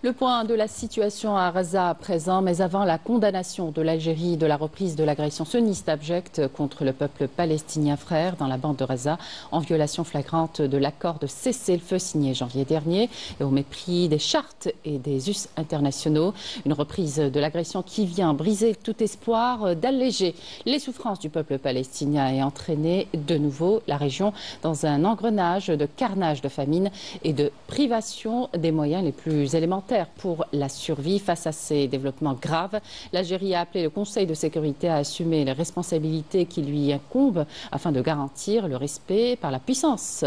Le point de la situation à Gaza à présent, mais avant la condamnation de l'Algérie de la reprise de l'agression sioniste abjecte contre le peuple palestinien frère dans la bande de Gaza, en violation flagrante de l'accord de cessez-le-feu signé janvier dernier et au mépris des chartes et des us internationaux. Une reprise de l'agression qui vient briser tout espoir d'alléger les souffrances du peuple palestinien et entraîner de nouveau la région dans un engrenage de carnage, de famine et de privation des moyens les plus élémentaires pour la survie. Face à ces développements graves, l'Algérie a appelé le Conseil de sécurité à assumer les responsabilités qui lui incombent afin de garantir le respect par la puissance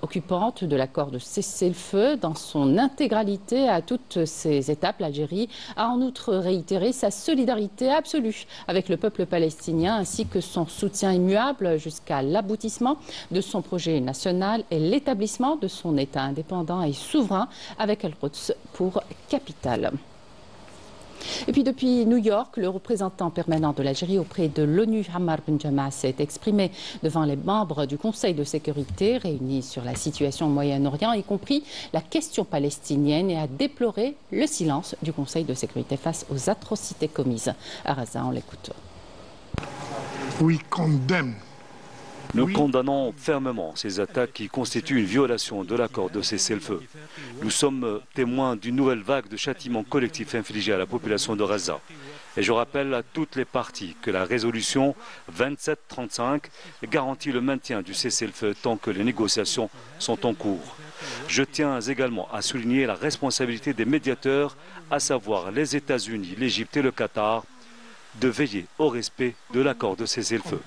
occupante de l'accord de cessez-le-feu dans son intégralité à toutes ses étapes. L'Algérie a en outre réitéré sa solidarité absolue avec le peuple palestinien ainsi que son soutien immuable jusqu'à l'aboutissement de son projet national et l'établissement de son État indépendant et souverain avec Al-Quds pour capitale. Et puis depuis New York, le représentant permanent de l'Algérie auprès de l'ONU, Ammar Benjama, s'est exprimé devant les membres du Conseil de sécurité réunis sur la situation au Moyen-Orient, y compris la question palestinienne, et a déploré le silence du Conseil de sécurité face aux atrocités commises à Gaza. On l'écoute. Nous condamnons fermement ces attaques qui constituent une violation de l'accord de cessez-le-feu. Nous sommes témoins d'une nouvelle vague de châtiments collectifs infligés à la population de Gaza. Et je rappelle à toutes les parties que la résolution 2735 garantit le maintien du cessez-le-feu tant que les négociations sont en cours. Je tiens également à souligner la responsabilité des médiateurs, à savoir les États-Unis, l'Égypte et le Qatar, de veiller au respect de l'accord de cessez-le-feu.